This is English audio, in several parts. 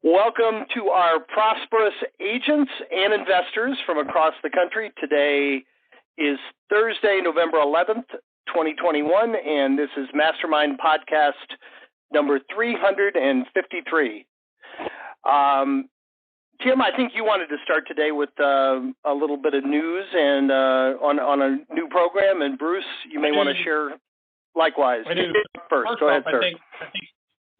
Welcome to our prosperous agents and investors from across the country. Today is Thursday, November 11th, 2021, and this is Mastermind podcast number 353. Tim, I think you wanted to start today with a little bit of news and on a new program, and Bruce, you may want to share likewise. I do. First, go ahead, sir.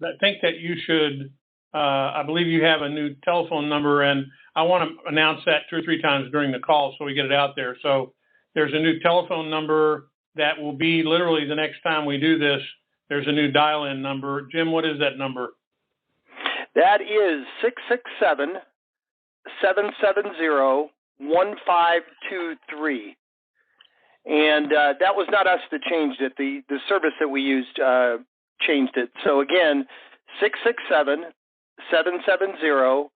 I think that you should. I believe you have a new telephone number, and I want to announce that 2 or 3 times during the call so we get it out there. So there's a new telephone number that will be literally the next time we do this. There's a new dial-in number. Jim, what is that number? That is 667-770-1523. And that was not us that changed it. The service that we used changed it. So again, 667-770-1523.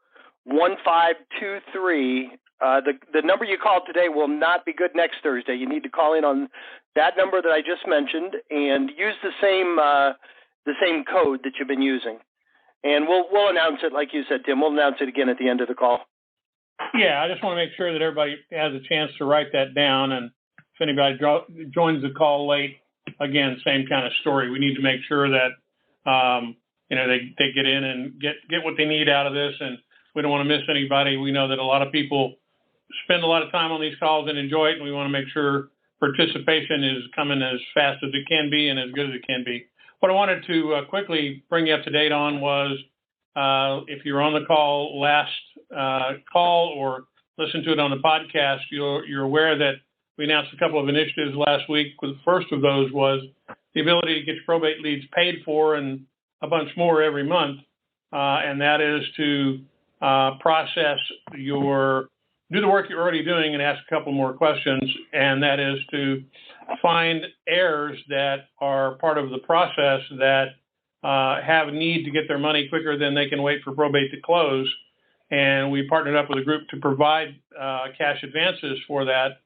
The number you called today will not be good next Thursday. You need to call in on that number that I just mentioned and use the same code that you've been using. And we'll announce it, like you said, Tim. We'll announce it again at the end of the call. Yeah, I just want to make sure that everybody has a chance to write that down. And if anybody joins the call late, again, same kind of story. We need to make sure that they get in and get what they need out of this, and we don't want to miss anybody. We know that a lot of people spend a lot of time on these calls and enjoy it, and we want to make sure participation is coming as fast as it can be and as good as it can be. What I wanted to quickly bring you up to date on was if you're on the call last call or listen to it on the podcast, you're aware that we announced a couple of initiatives last week. The first of those was the ability to get your probate leads paid for and a bunch more every month, and that is to do the work you're already doing and ask a couple more questions, and that is to find heirs that are part of the process that have a need to get their money quicker than they can wait for probate to close. And we partnered up with a group to provide cash advances for that,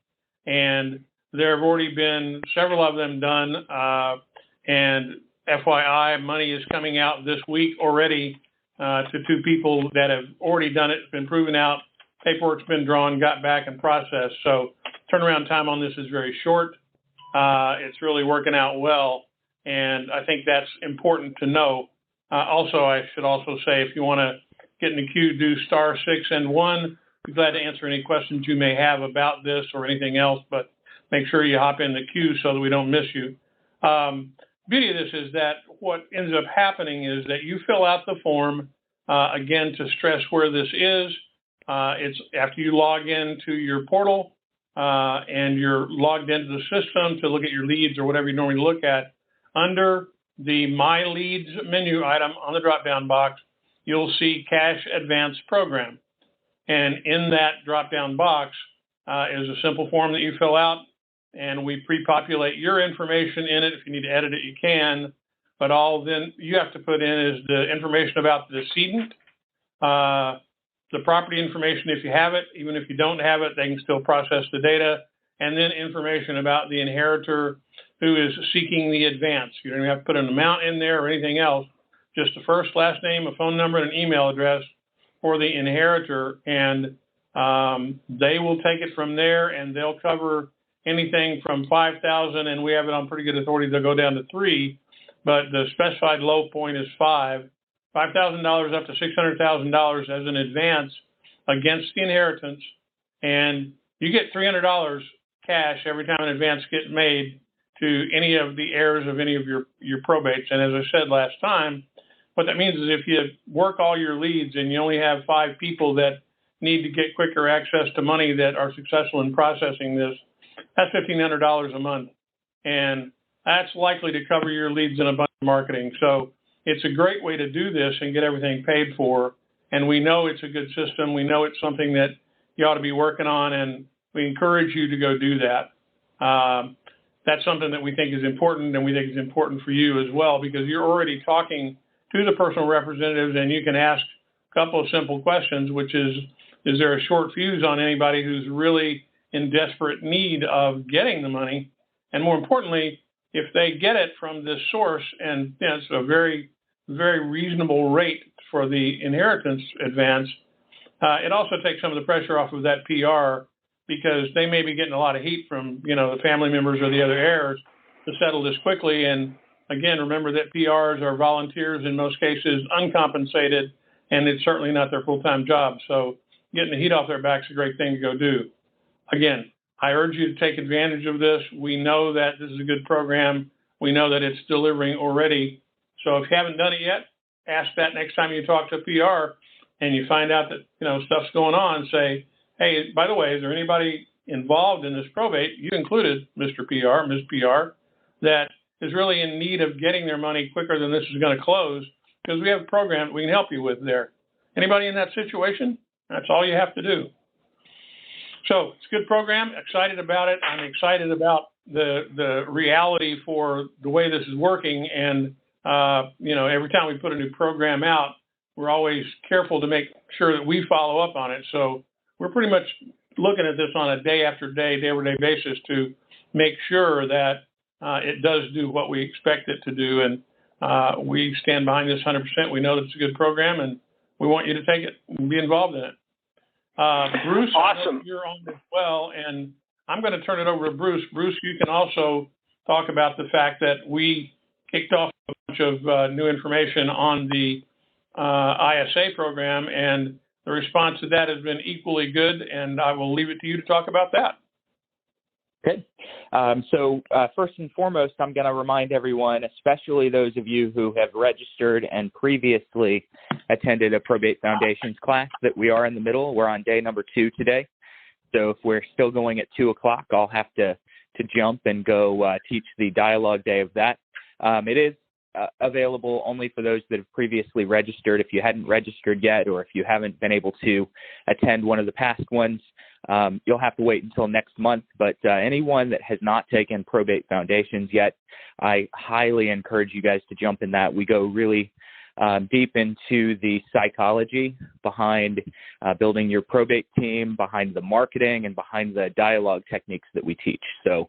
and there have already been several of them done, and FYI, money is coming out this week already to 2 people that have already done it. It's been proven out. Paperwork's been drawn, got back, and processed. So turnaround time on this is very short. It's really working out well, and I think that's important to know. Also, I should also say, if you want to get in the queue, do *6 and 1. Be glad to answer any questions you may have about this or anything else, but make sure you hop in the queue so that we don't miss you. Beauty of this is that what ends up happening is that you fill out the form, again, to stress where this is. It's after you log into your portal and you're logged into the system to look at your leads or whatever you normally look at. Under the My Leads menu item on the drop-down box, you'll see Cash Advance Program. And in that drop-down box is a simple form that you fill out, and we pre-populate your information in it. If you need to edit it, you can. But all then you have to put in is the information about the decedent, the property information if you have it. Even if you don't have it, they can still process the data. And then information about the inheritor who is seeking the advance. You don't even have to put an amount in there or anything else. Just a first, last name, a phone number, and an email address for the inheritor. And they will take it from there, and they'll cover anything from $5,000, and we have it on pretty good authority. They'll go down to $3,000, but the specified low point is $5,000 up to $600,000 as an advance against the inheritance, and you get $300 cash every time an advance gets made to any of the heirs of any of your probates. And as I said last time, what that means is if you work all your leads and you only have 5 people that need to get quicker access to money that are successful in processing this, that's $1,500 a month, and that's likely to cover your leads in a bunch of marketing. So it's a great way to do this and get everything paid for, and we know it's a good system. We know it's something that you ought to be working on, and we encourage you to go do that. That's something that we think is important, and we think is important for you as well, because you're already talking to the personal representatives, and you can ask a couple of simple questions, which is there a short fuse on anybody who's really in desperate need of getting the money? And more importantly, if they get it from this source, and it's a very, very reasonable rate for the inheritance advance, it also takes some of the pressure off of that PR, because they may be getting a lot of heat from, the family members or the other heirs to settle this quickly. And again, remember that PRs are volunteers, in most cases uncompensated, and it's certainly not their full-time job. So getting the heat off their back is a great thing to go do. Again, I urge you to take advantage of this. We know that this is a good program. We know that it's delivering already. So if you haven't done it yet, ask that next time you talk to a PR and you find out that, stuff's going on. Say, hey, by the way, is there anybody involved in this probate, you included, Mr. PR, Ms. PR, that is really in need of getting their money quicker than this is going to close, because we have a program that we can help you with there. Anybody in that situation? That's all you have to do. So it's a good program. Excited about it. I'm excited about the reality for the way this is working. And, every time we put a new program out, we're always careful to make sure that we follow up on it. So we're pretty much looking at this on a day after day, day-over-day basis to make sure that it does do what we expect it to do. And we stand behind this 100%. We know that it's a good program, and we want you to take it and be involved in it. Bruce, awesome. You're on as well, and I'm going to turn it over to Bruce. Bruce, you can also talk about the fact that we kicked off a bunch of new information on the ISA program, and the response to that has been equally good, and I will leave it to you to talk about that. Okay. So first and foremost, I'm going to remind everyone, especially those of you who have registered and previously attended a Probate Foundations class, that we are in the middle. We're on day number 2 today. So if we're still going at 2 o'clock, I'll have to jump and go teach the dialogue day of that. It is available only for those that have previously registered. If you hadn't registered yet, or if you haven't been able to attend one of the past ones, you'll have to wait until next month. But anyone that has not taken Probate Foundations yet, I highly encourage you guys to jump in that. We go really deep into the psychology behind building your probate team, behind the marketing, and behind the dialogue techniques that we teach. So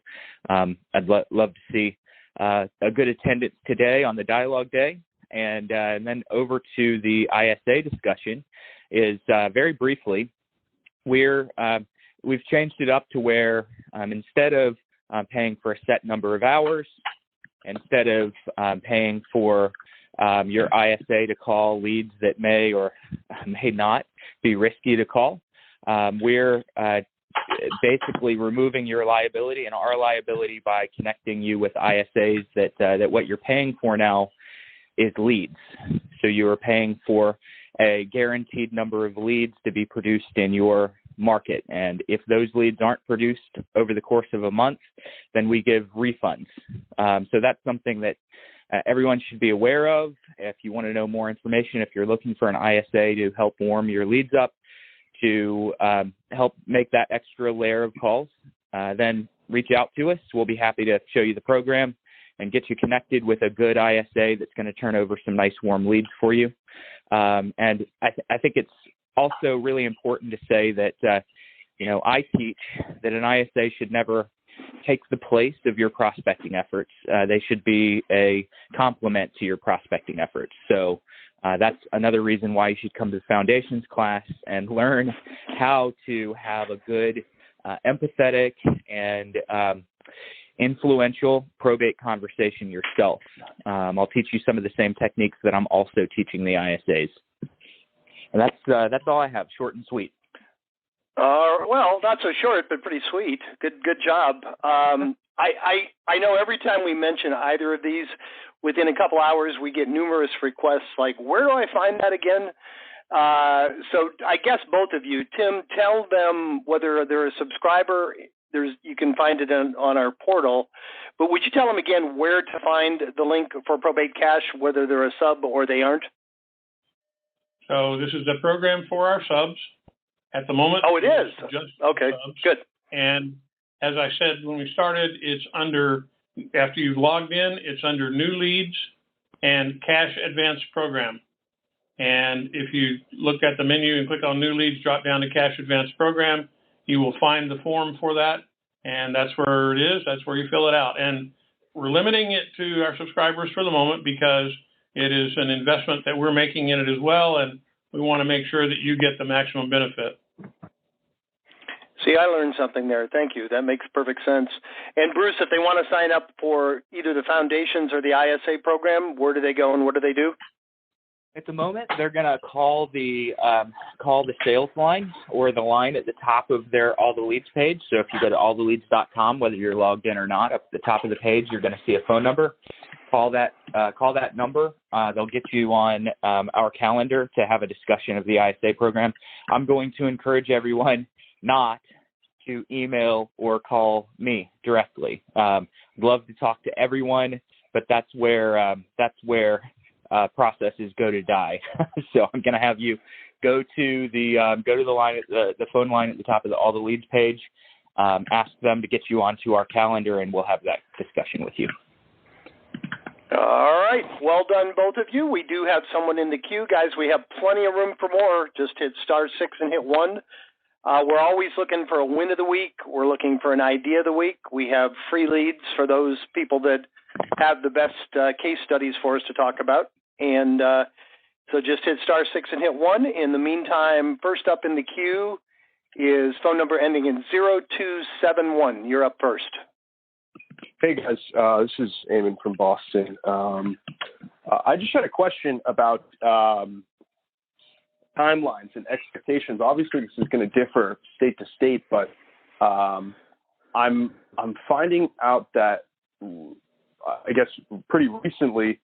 I'd love to see a good attendance today on the dialogue day. And then over to the ISA discussion is very briefly, we've changed it up to where instead of paying for a set number of hours, instead of paying for your ISA to call leads that may or may not be risky to call, we're basically removing your liability and our liability by connecting you with ISAs that what you're paying for now is leads. So you are paying for a guaranteed number of leads to be produced in your market. And if those leads aren't produced over the course of a month, then we give refunds. So that's something that everyone should be aware of. If you want to know more information, if you're looking for an ISA to help warm your leads up, to help make that extra layer of calls, then reach out to us. We'll be happy to show you the program and get you connected with a good ISA that's going to turn over some nice warm leads for you. And I think it's also really important to say that, I teach that an ISA should never take the place of your prospecting efforts. They should be a complement to your prospecting efforts. So that's another reason why you should come to the Foundations class and learn how to have a good, empathetic, and influential probate conversation yourself. I'll teach you some of the same techniques that I'm also teaching the ISAs. And that's all I have, short and sweet. Well, not so short, but pretty sweet. Good job. I know every time we mention either of these, within a couple hours, we get numerous requests like, where do I find that again? So I guess both of you, Tim, tell them whether they're a subscriber. You can find it on our portal. But would you tell them again where to find the link for Probate Cash, whether they're a sub or they aren't? So this is the program for our subs. At the moment, oh, it is. Just okay, subs. Good. And as I said when we started, it's under, after you've logged in, it's under New Leads and Cash Advance Program. And if you look at the menu and click on New Leads, drop down to Cash Advance Program, you will find the form for that, and that's where it is. That's where you fill it out. And we're limiting it to our subscribers for the moment because It is an investment that we're making in it as well, and we want to make sure that you get the maximum benefit. See, I learned something there. Thank you. That makes perfect sense. And Bruce, if they want to sign up for either the foundations or the ISA program, where do they go and what do they do? At the moment, they're going to call the sales line or the line at the top of their All the Leads page. So if you go to alltheleads.com, whether you're logged in or not, up at the top of the page, you're going to see a phone number. Call that number. They'll get you on our calendar to have a discussion of the ISA program. I'm going to encourage everyone not to email or call me directly. Love to talk to everyone, but that's where processes go to die. So I'm going to have you go to the line at the phone line at the top of the All the Leads page. Ask them to get you onto our calendar, and we'll have that discussion with you. All right. Well done, both of you. We do have someone in the queue. Guys, we have plenty of room for more. Just hit *6 and hit 1. We're always looking for a win of the week. We're looking for an idea of the week. We have free leads for those people that have the best case studies for us to talk about. And so just hit *6 and hit 1. In the meantime, first up in the queue is phone number ending in 0271. You're up first. Hey guys, this is Eamon from Boston. I just had a question about timelines and expectations. Obviously, this is going to differ state to state, but I'm finding out that I guess pretty recently,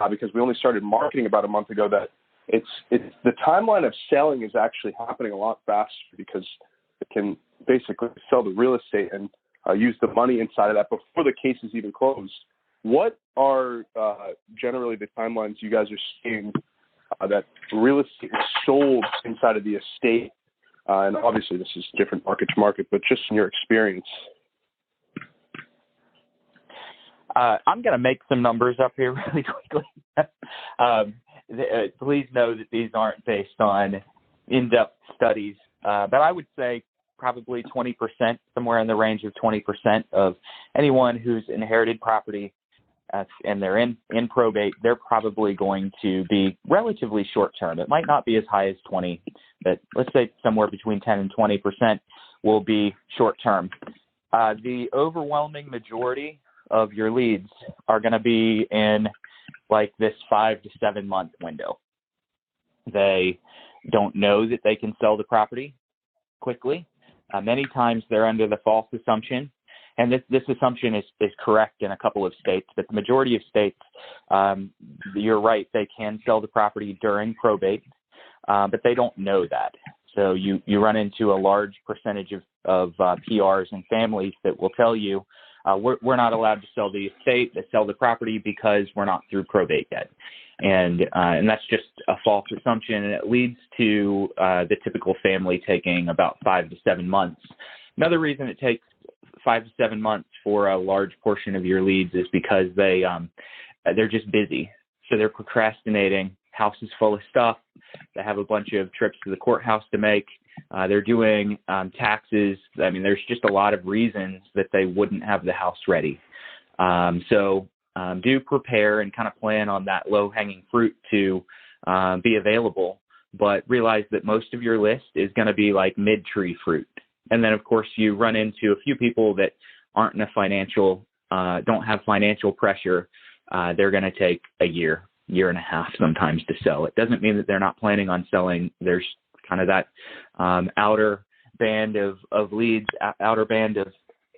because we only started marketing about a month ago, that it's the timeline of selling is actually happening a lot faster because it can basically sell the real estate and use the money inside of that before the case is even closed. What are generally the timelines you guys are seeing that real estate is sold inside of the estate? And obviously this is different market to market, but just in your experience. I'm going to make some numbers up here really quickly. Please know that these aren't based on in-depth studies, but I would say probably 20%, somewhere in the range of 20% of anyone who's inherited property and they're in probate, they're probably going to be relatively short term. It might not be as high as 20, but let's say somewhere between 10 and 20% will be short term. The overwhelming majority of your leads are going to be in like this 5 to 7 month window. They don't know that they can sell the property quickly. Many times they're under the false assumption, and this assumption is correct in a couple of states, but the majority of states, you're right, they can sell the property during probate, but they don't know that. So you run into a large percentage of PRs and families that will tell you, we're not allowed to sell the estate, to sell the property because we're not through probate yet. And that's just a false assumption, and it leads to the typical family taking about 5 to 7 months. Another reason it takes 5 to 7 months for a large portion of your leads is because they're just busy. So they're procrastinating. House is full of stuff. They have a bunch of trips to the courthouse to make. They're doing taxes. I mean, there's just a lot of reasons that they wouldn't have the house ready. So do prepare and kind of plan on that low-hanging fruit to be available, but realize that most of your list is going to be like mid-tree fruit. And then, of course, you run into a few people that aren't in don't have financial pressure. They're going to take a year and a half sometimes to sell. It doesn't mean that they're not planning on selling. There's kind of that outer band of leads, outer band of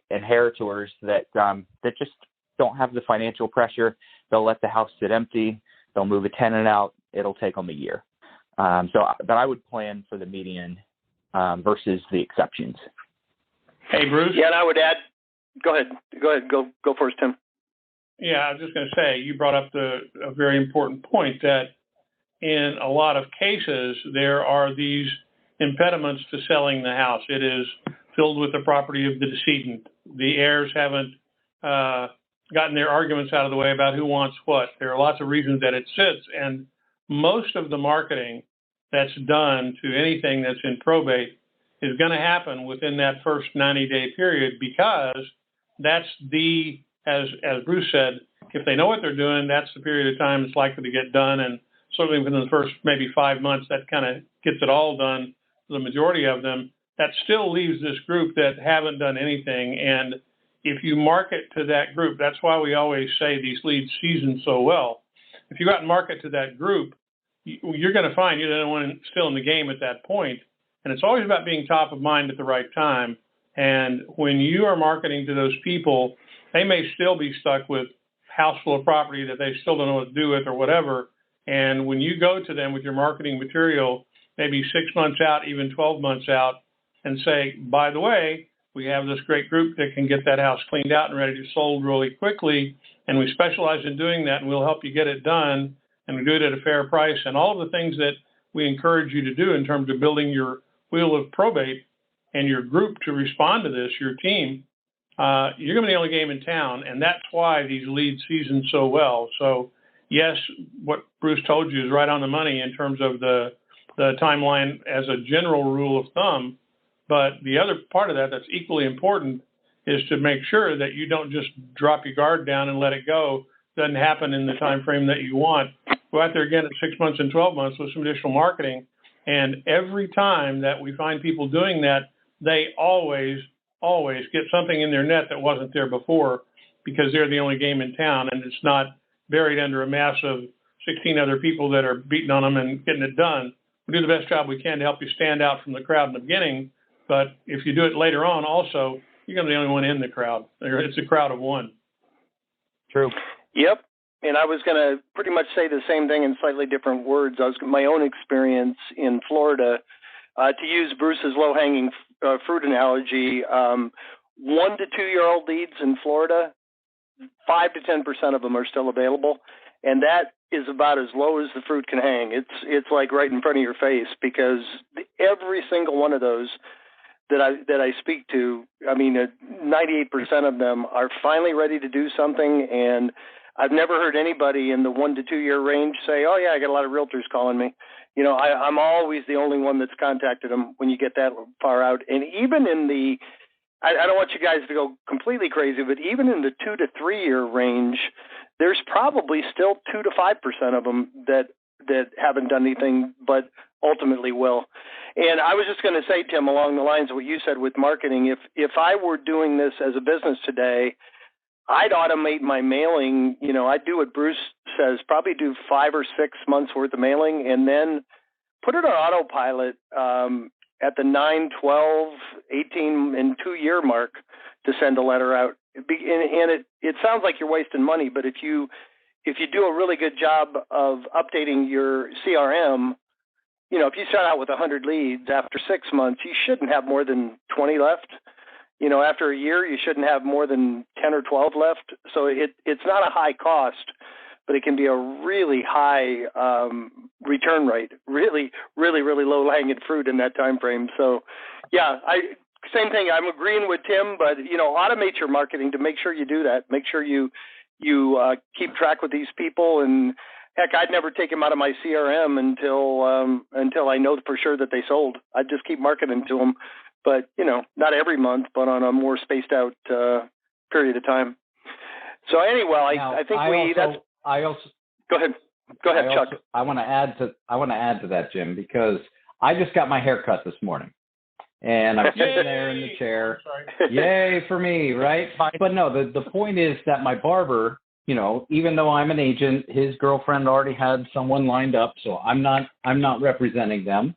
inheritors that just don't have the financial pressure. They'll let the house sit empty. They'll move a tenant out. It'll take them a year. But I would plan for the median versus the exceptions. Hey, Bruce. Yeah, and I would add. Go ahead. Go first, Tim. Yeah, I was just going to say, you brought up a very important point that in a lot of cases, there are these impediments to selling the house. It is filled with the property of the decedent. The heirs haven't gotten their arguments out of the way about who wants what. There are lots of reasons that it sits, and most of the marketing that's done to anything that's in probate is going to happen within that first 90-day period because that's the as Bruce said, if they know what they're doing, that's the period of time it's likely to get done. And certainly within the first maybe 5 months, that kind of gets it all done for the majority of them. That still leaves this group that haven't done anything. And if you market to that group, that's why we always say these leads season so well. If you go out and market to that group, you're going to find you're the only one still in the game at that point. And it's always about being top of mind at the right time. And when you are marketing to those people, they may still be stuck with house full of property that they still don't know what to do with or whatever. And when you go to them with your marketing material, maybe 6 months out, even 12 months out, and say, by the way, we have this great group that can get that house cleaned out and ready to sold really quickly, and we specialize in doing that, and we'll help you get it done, and we do it at a fair price, and all of the things that we encourage you to do in terms of building your wheel of probate and your group to respond to this, your team, you're going to be the only game in town, and that's why these leads season so well. So, yes, what Bruce told you is right on the money in terms of the timeline as a general rule of thumb. But the other part of that that's equally important is to make sure that you don't just drop your guard down and let it go. Doesn't happen in the time frame that you want. Go out there again at 6 months and 12 months with some additional marketing. And every time that we find people doing that, they always get something in their net that wasn't there before because they're the only game in town and it's not buried under a mass of 16 other people that are beating on them and getting it done. We do the best job we can to help you stand out from the crowd in the beginning. But if you do it later on also, you're going to be the only one in the crowd. It's a crowd of one. True. Yep. And I was going to pretty much say the same thing in slightly different words. My own experience in Florida, to use Bruce's low-hanging fruit analogy, 1 to 2 year old leads in Florida, 5 to 10% of them are still available. And that is about as low as the fruit can hang. It's like right in front of your face because every single one of those that I speak to, I mean, 98% of them are finally ready to do something. And I've never heard anybody in the 1 to 2 year range say, oh, yeah, I got a lot of realtors calling me. You know, I'm always the only one that's contacted them when you get that far out. And even in the, I don't want you guys to go completely crazy, but even in the 2 to 3 year range, there's probably still 2 to 5% of them that haven't done anything, but ultimately will. And I was just going to say, Tim, along the lines of what you said with marketing, if I were doing this as a business today, I'd automate my mailing. You know, I'd do what Bruce says, probably do 5 or 6 months worth of mailing and then put it on autopilot at the 9, 12, 18, and 2 year mark to send a letter out. And it sounds like you're wasting money, but if you do a really good job of updating your CRM, you know, if you start out with 100 leads, after 6 months, you shouldn't have more than 20 left. You know, after a year, you shouldn't have more than 10 or 12 left. So it's not a high cost, but it can be a really high return rate, really, really, really low-hanging fruit in that time frame. So, yeah, same thing. I'm agreeing with Tim, but, you know, automate your marketing to make sure you do that. Make sure you keep track with these people. And, heck, I'd never take them out of my CRM until I know for sure that they sold. I'd just keep marketing to them. But, you know, not every month, but on a more spaced out period of time. So anyway, I think go ahead, Chuck. I want to add to that, Jim, because I just got my hair cut this morning. And I'm sitting there in the chair. Yay for me, right? But no, the point is that my barber, you know, even though I'm an agent, his girlfriend already had someone lined up, so I'm not representing them.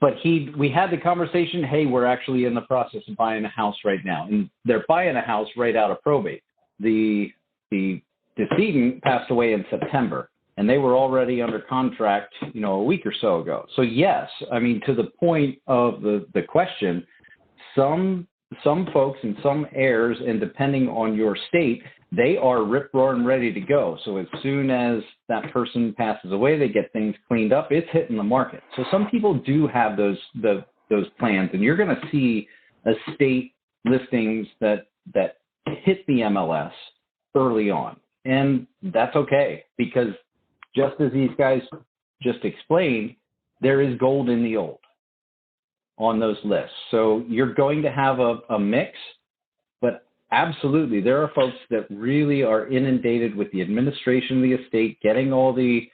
But we had the conversation, hey, we're actually in the process of buying a house right now. And they're buying a house right out of probate. The decedent passed away in September, and they were already under contract, you know, a week or so ago. So yes, I mean, to the point of the question, some folks and some heirs, and depending on your state, they are rip-roaring ready to go. So as soon as that person passes away, they get things cleaned up, it's hitting the market. So some people do have those plans, and you're going to see estate listings that hit the MLS early on. And that's okay, because just as these guys just explained, there is gold in the old on those lists. So you're going to have a mix, but Absolutely. There are folks that really are inundated with the administration of the estate, getting all the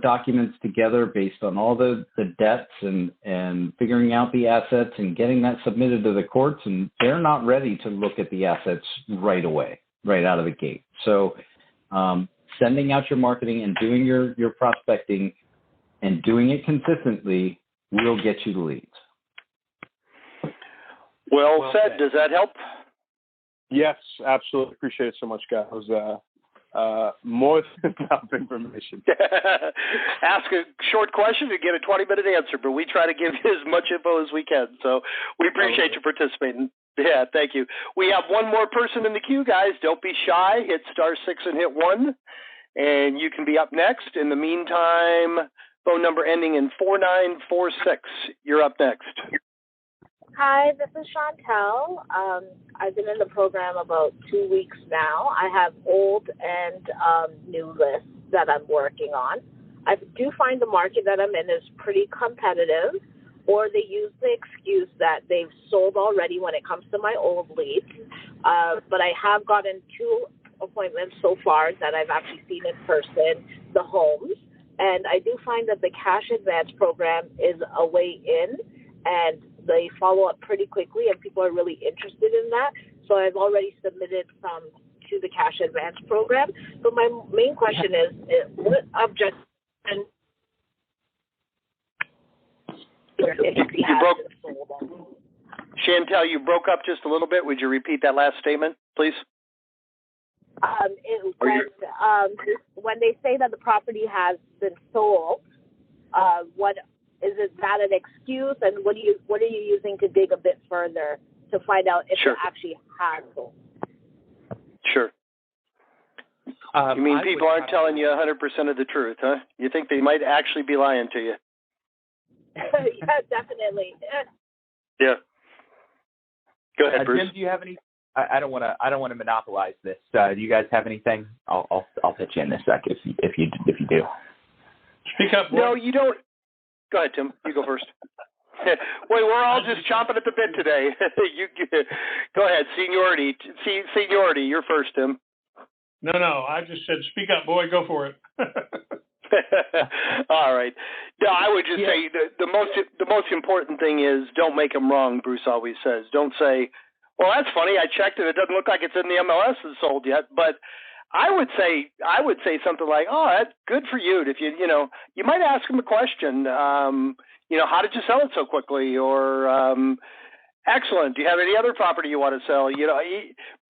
documents together based on all the debts and figuring out the assets and getting that submitted to the courts. And they're not ready to look at the assets right away, right out of the gate. So sending out your marketing and doing your prospecting and doing it consistently will get you the leads. Well said. Does that help? Yes, absolutely. Appreciate it so much, guys. It was more than enough information. Ask a short question to get a 20-minute answer, but we try to give you as much info as we can. So we appreciate you participating. Yeah, thank you. We have one more person in the queue, guys. Don't be shy. Hit *6 and hit 1, and you can be up next. In the meantime, phone number ending in 4946. You're up next. Hi, this is Chantel. I've been in the program about 2 weeks now. I have old and new lists that I'm working on. I do find the market that I'm in is pretty competitive, or they use the excuse that they've sold already when it comes to my old leads. But I have gotten 2 appointments so far that I've actually seen in person, the homes. And I do find that the cash advance program is a way in, and they follow up pretty quickly, and people are really interested in that. So I've already submitted some to the cash advance program. But my main question is what objection Chantel, you broke up just a little bit. Would you repeat that last statement, please? When they say that the property has been sold, what is it, that an excuse, and what are you using to dig a bit further to find out if it actually has sold? Sure. You mean people aren't telling you 100% of the truth, huh? You think they might actually be lying to you? Yeah, definitely. Yeah. Go ahead, Bruce. Jim, do you have any? I don't want to monopolize this. Do you guys have anything? I'll pitch in a sec if you do. Speak up. Boy. No, you don't. Go ahead, Tim. You go first. Wait, we're all just chomping at the bit today. You go ahead. Seniority. You're first, Tim. No. I just said, speak up, boy. Go for it. All right. No, I would just say the most important thing is don't make them wrong. Bruce always says, don't say, well, that's funny. I checked and it doesn't look like it's in the MLS and sold yet. But I would say something like, oh, that's good for you. If you might ask them a question. How did you sell it so quickly? Or excellent. Do you have any other property you want to sell?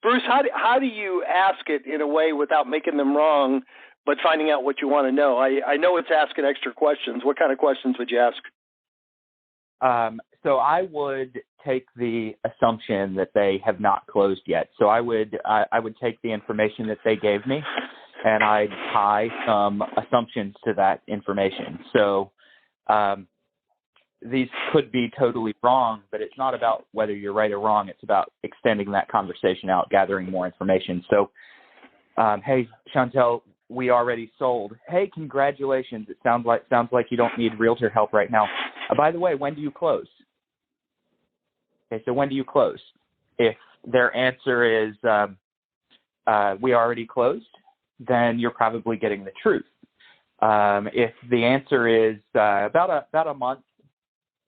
Bruce, how do you ask it in a way without making them wrong, but finding out what you want to know? I know it's asking extra questions. What kind of questions would you ask? So I would take the assumption that they have not closed yet. So I would take the information that they gave me, and I'd tie some assumptions to that information. So these could be totally wrong, but it's not about whether you're right or wrong. It's about extending that conversation out, gathering more information. So, hey, Chantel, we already sold. Hey, congratulations. It sounds like you don't need realtor help right now. By the way, when do you close? Okay, so when do you close? If their answer is we already closed, then you're probably getting the truth. If the answer is about a month,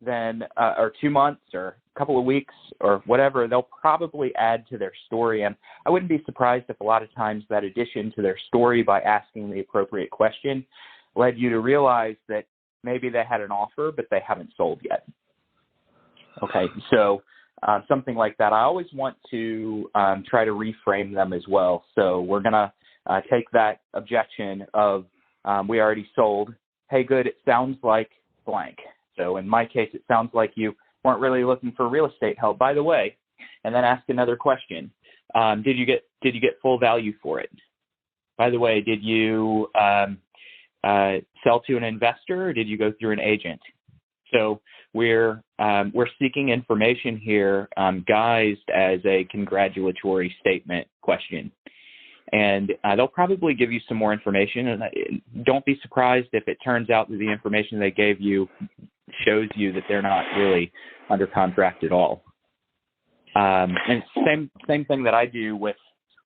then or 2 months or a couple of weeks or whatever, they'll probably add to their story. And I wouldn't be surprised if a lot of times that addition to their story by asking the appropriate question led you to realize that maybe they had an offer, but they haven't sold yet. Okay, so something like that. I always want to try to reframe them as well. So we're going to take that objection of we already sold. Hey, good, it sounds like blank. So in my case, it sounds like you weren't really looking for real estate help, by the way, and then ask another question. Did you get full value for it? By the way, did you sell to an investor, or did you go through an agent? So we're seeking information here guised as a congratulatory statement question. And they'll probably give you some more information. And don't be surprised if it turns out that the information they gave you shows you that they're not really under contract at all. And same thing that I do with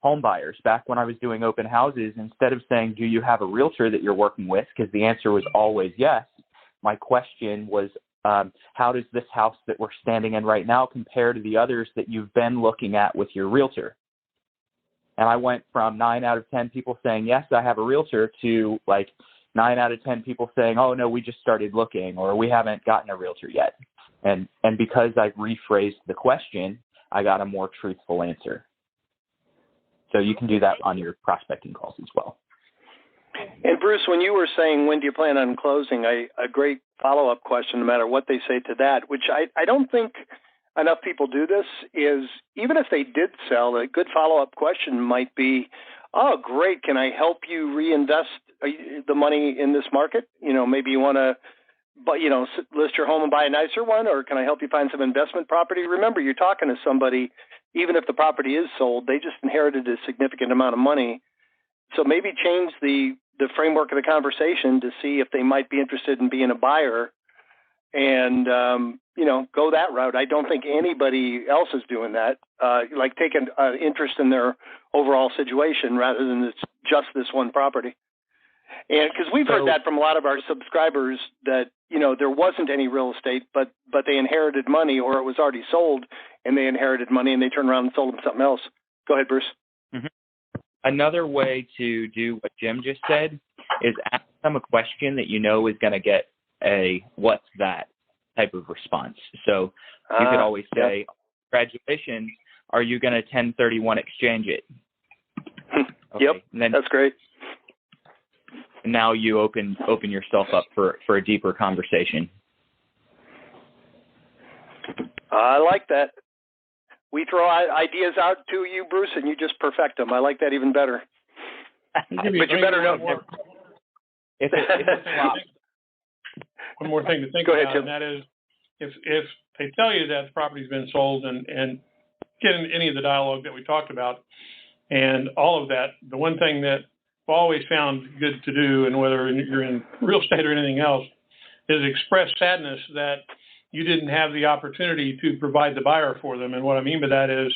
home buyers. Back when I was doing open houses, instead of saying, do you have a realtor that you're working with? Because the answer was always yes. My question was, how does this house that we're standing in right now compare to the others that you've been looking at with your realtor? And I went from 9 out of 10 people saying, yes, I have a realtor, to like 9 out of 10 people saying, oh, no, we just started looking, or we haven't gotten a realtor yet. And because I rephrased the question, I got a more truthful answer. So you can do that on your prospecting calls as well. And Bruce, when you were saying, when do you plan on closing, a great follow-up question, no matter what they say to that, which I don't think enough people do this, is even if they did sell, a good follow-up question might be, oh, great, can I help you reinvest the money in this market? You know, maybe you want to, list your home and buy a nicer one, or can I help you find some investment property? Remember, you're talking to somebody, even if the property is sold, they just inherited a significant amount of money. So maybe change the framework of the conversation to see if they might be interested in being a buyer, and, go that route. I don't think anybody else is doing that, like taking interest in their overall situation rather than it's just this one property. And because we've heard that from a lot of our subscribers that, there wasn't any real estate, but they inherited money, or it was already sold and they inherited money and they turned around and sold them something else. Go ahead, Bruce. Mm-hmm. Another way to do what Jim just said is ask them a question that you know is going to get a what's that type of response. So you could always say, congratulations, are you going to 1031 exchange it? Okay. Yep, and then, that's great. Now you open yourself up for a deeper conversation. I like that. We throw ideas out to you, Bruce, and you just perfect them. I like that even better. But you better know. If one more thing to think about, and that is, if they tell you that the property's been sold and get in any of the dialogue that we talked about and all of that, the one thing that I've always found good to do, and whether you're in real estate or anything else, is express sadness that you didn't have the opportunity to provide the buyer for them. And what I mean by that is,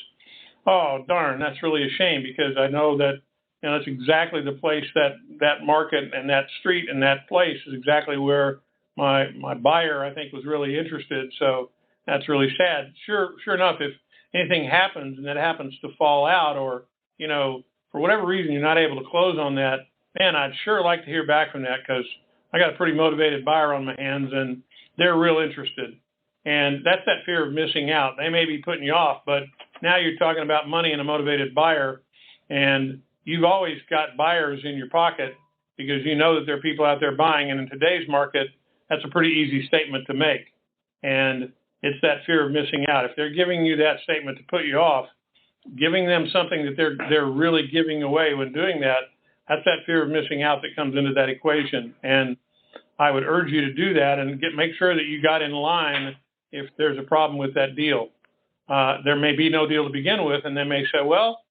oh, darn, that's really a shame, because I know that, that's exactly the place that market and that street and that place is exactly where my buyer, I think, was really interested. So that's really sad. Sure enough, if anything happens and that happens to fall out, or, for whatever reason you're not able to close on that, man, I'd sure like to hear back from that, because I got a pretty motivated buyer on my hands and they're real interested. And that's that fear of missing out. They may be putting you off, but now you're talking about money and a motivated buyer, and you've always got buyers in your pocket because you know that there are people out there buying. And in today's market, that's a pretty easy statement to make. And it's that fear of missing out. If they're giving you that statement to put you off, giving them something that they're really giving away when doing that, that's that fear of missing out that comes into that equation. And I would urge you to do that and make sure that you got in line if there's a problem with that deal. There may be no deal to begin with, and they may say, well,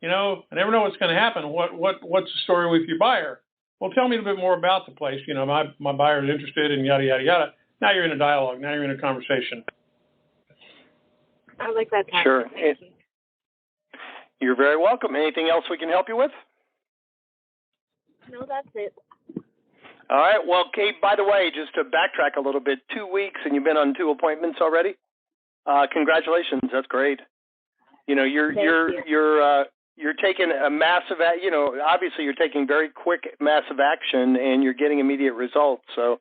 I never know what's going to happen. What's the story with your buyer? Well, tell me a bit more about the place. My buyer is interested, and yada, yada, yada. Now you're in a dialogue. Now you're in a conversation. I like that. Sure. You're very welcome. Anything else we can help you with? No, that's it. All right. Well, Kate, by the way, just to backtrack a little bit, 2 weeks and you've been on 2 appointments already. Congratulations. That's great. You're taking a massive, obviously you're taking very quick, massive action, and you're getting immediate results. So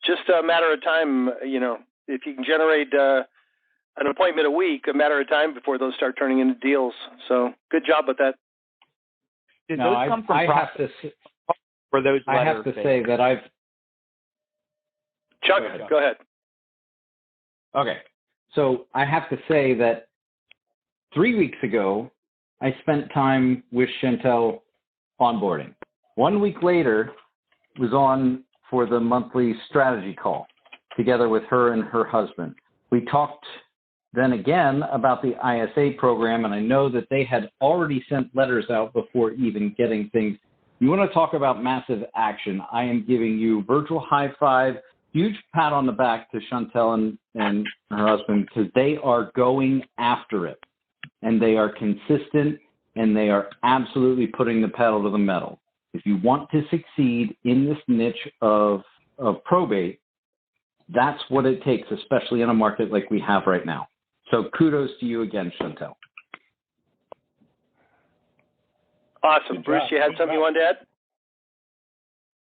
just a matter of time, if you can generate an appointment a week, a matter of time before those start turning into deals. So good job with that. Did those come from for those letters? I have to say that I've... Chuck, go ahead. Okay. So I have to say that 3 weeks ago, I spent time with Chantel onboarding. 1 week later, was on for the monthly strategy call together with her and her husband. We talked then again about the ISA program, and I know that they had already sent letters out before even getting things. You want to talk about massive action? I am giving you virtual high five, huge pat on the back to Chantel and her husband, because they are going after it. and they are consistent, and they are absolutely putting the pedal to the metal. If you want to succeed in this niche of probate, that's what it takes, especially in a market like we have right now. So kudos to you again, Chantel. Awesome. Bruce, you had something you wanted to add?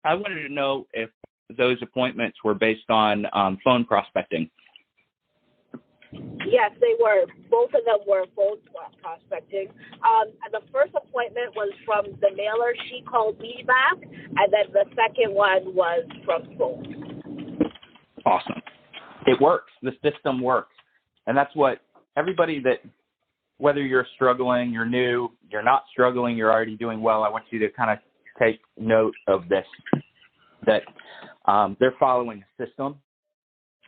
I wanted to know if those appointments were based on phone prospecting. Yes, they were. Both of them were phone prospecting. The first appointment was from the mailer. She called me back, and then the second one was from phone. Awesome. It works. The system works. And that's what everybody that, whether you're struggling, you're new, you're not struggling, you're already doing well, I want you to kind of take note of this, that they're following a system.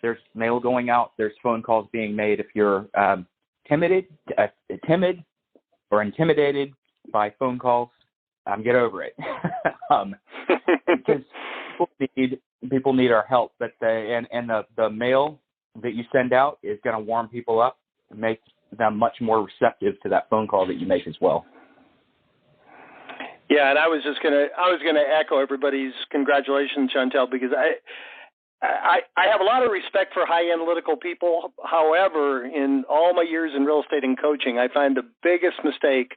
There's mail going out. There's phone calls being made. If you're timid or intimidated by phone calls, get over it. Because people need our help. But the mail that you send out is going to warm people up and make them much more receptive to that phone call that you make as well. Yeah, and I was gonna echo everybody's congratulations, Chantel, because I have a lot of respect for high analytical people. However, in all my years in real estate and coaching, I find the biggest mistake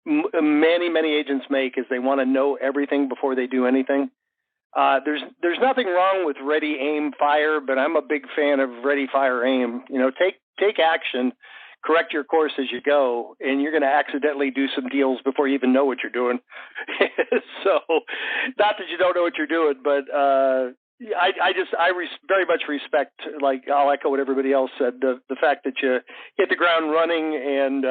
many agents make is they want to know everything before they do anything. There's nothing wrong with ready, aim, fire, but I'm a big fan of ready, fire, aim. You know, take action, correct your course as you go, and you're going to accidentally do some deals before you even know what you're doing. So, not that you don't know what you're doing, but I very much respect, like, I'll echo what everybody else said, the fact that you hit the ground running, and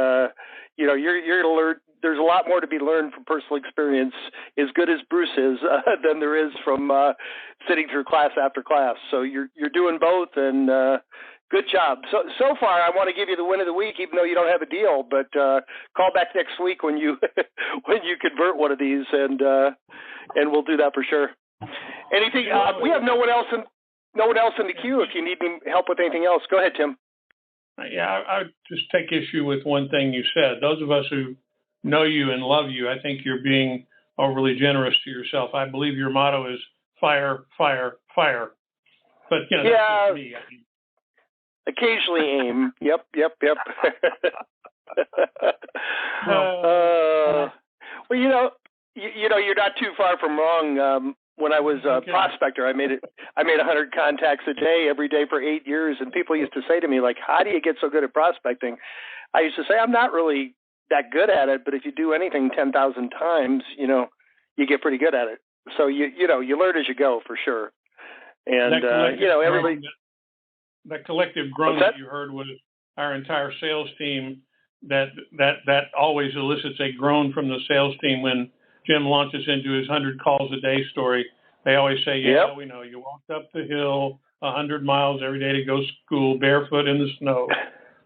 you're to learn. There's a lot more to be learned from personal experience, as good as Bruce is, than there is from sitting through class after class. So you're doing both, and good job. So far, I want to give you the win of the week, even though you don't have a deal. But call back next week when you when you convert one of these, and we'll do that for sure. Anything? We have no one else in the queue. If you need any help with anything else, go ahead, Tim. Yeah, I would just take issue with one thing you said. Those of us who know you and love you, I think you're being overly generous to yourself. I believe your motto is fire, fire, fire. But that's just me. Occasionally aim. Yep. Well, you're not too far from wrong. When I was a prospector, I made 100 contacts a day, every day for 8 years, and people used to say to me, like, "How do you get so good at prospecting?" I used to say, "I'm not really that good at it, but if you do anything 10,000 times, you get pretty good at it." So you learn as you go, for sure. And everybody. That collective groan that you heard was our entire sales team. That always elicits a groan from the sales team when Jim launches into his 100 calls a day story. They always say, "Yeah, we know you walked up the hill 100 miles every day to go to school barefoot in the snow."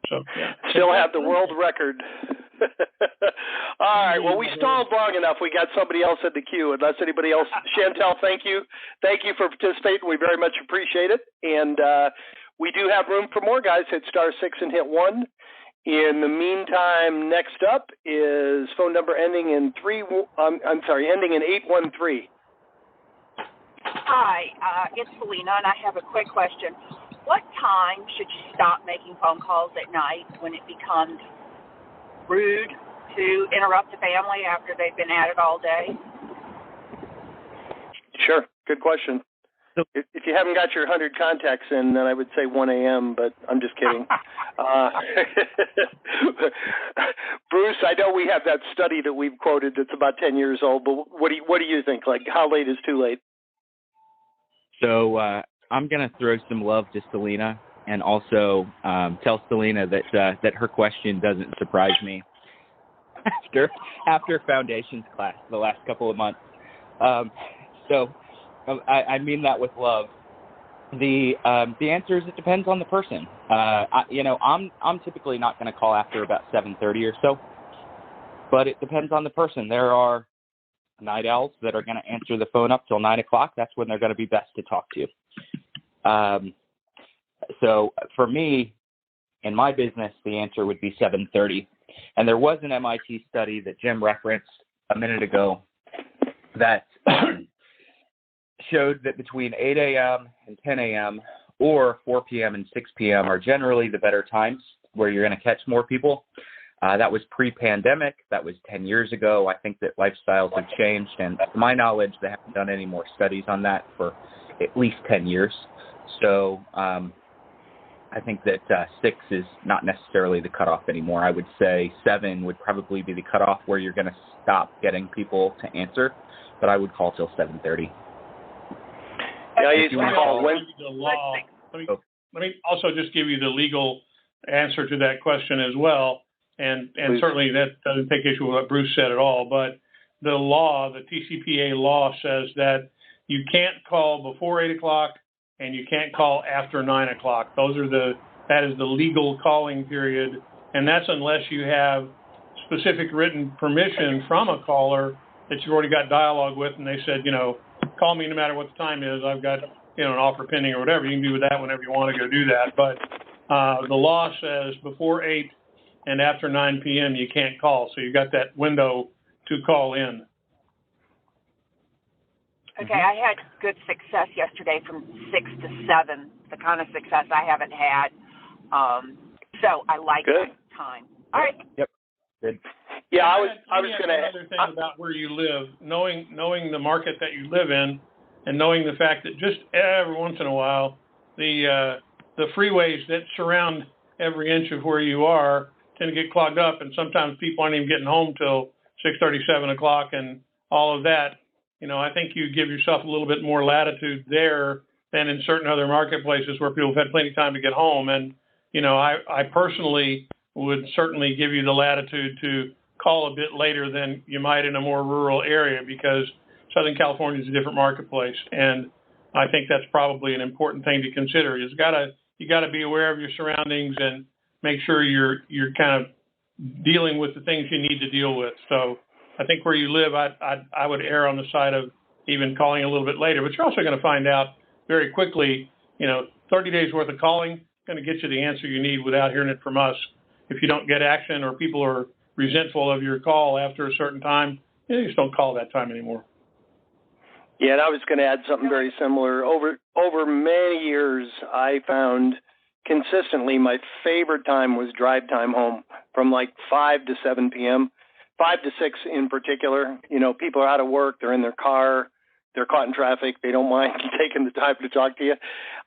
So yeah, still have the world record. All right. Well, we stalled long enough. We got somebody else in the queue. Unless anybody else, Chantel, thank you for participating. We very much appreciate it. And we do have room for more, guys. Hit *6 and hit 1. In the meantime, next up is phone number ending in 813. Hi, it's Selena, and I have a quick question. What time should you stop making phone calls at night when it becomes rude to interrupt the family after they've been at it all day? Sure. Good question. If you haven't got your 100 contacts in, then I would say 1 a.m., but I'm just kidding. Bruce, I know we have that study that we've quoted that's about 10 years old, but what do you think? Like, how late is too late? So I'm going to throw some love to Selena and also tell Selena that her question doesn't surprise me after foundations class the last couple of months. So I mean that with love. The answer is it depends on the person. I'm typically not going to call after about 7:30 or so, but it depends on the person. There are night owls that are going to answer the phone up till 9 o'clock. That's when they're going to be best to talk to. So for me, in my business, the answer would be 7:30. And there was an MIT study that Jim referenced a minute ago that showed that between 8 a.m. and 10 a.m. or 4 p.m. and 6 p.m. are generally the better times where you're going to catch more people. That was pre-pandemic. That was 10 years ago. I think that lifestyles have changed. And to my knowledge, they haven't done any more studies on that for at least 10 years. So I think that 6 is not necessarily the cutoff anymore. I would say 7 would probably be the cutoff where you're going to stop getting people to answer. But I would call till 7:30. Yeah, I used to call when the law. Let me also just give you the legal answer to that question as well. And certainly that doesn't take issue with what Bruce said at all. But the law, the TCPA law, says that you can't call before 8 o'clock and you can't call after 9 o'clock. That is the legal calling period. And that's unless you have specific written permission from a caller that you've already got dialogue with, and they said, call me no matter what the time is. I've got, an offer pending or whatever. You can do that whenever you want to go do that. But the law says before 8 and after 9 p.m. you can't call. So you've got that window to call in. Okay, I had good success yesterday from 6 to 7, the kind of success I haven't had. So I like that time. All right. Yep. Good. Yeah, I was going to. Another thing about where you live, knowing the market that you live in, and knowing the fact that just every once in a while, the freeways that surround every inch of where you are tend to get clogged up, and sometimes people aren't even getting home till 6:30, 7 o'clock, and all of that. I think you give yourself a little bit more latitude there than in certain other marketplaces where people have had plenty of time to get home. And I personally would certainly give you the latitude to call a bit later than you might in a more rural area, because Southern California is a different marketplace, and I think that's probably an important thing to consider. You got to be aware of your surroundings and make sure you're kind of dealing with the things you need to deal with. So I think where you live, I would err on the side of even calling a little bit later. But you're also going to find out very quickly, 30 days worth of calling going to get you the answer you need without hearing it from us. If you don't get action or people are resentful of your call after a certain time, you just don't call that time anymore. Yeah, and I was going to add something very similar. Over many years, I found consistently my favorite time was drive time home from like 5 to 7 p.m., 5 to 6 in particular. People are out of work, they're in their car, they're caught in traffic, they don't mind taking the time to talk to you.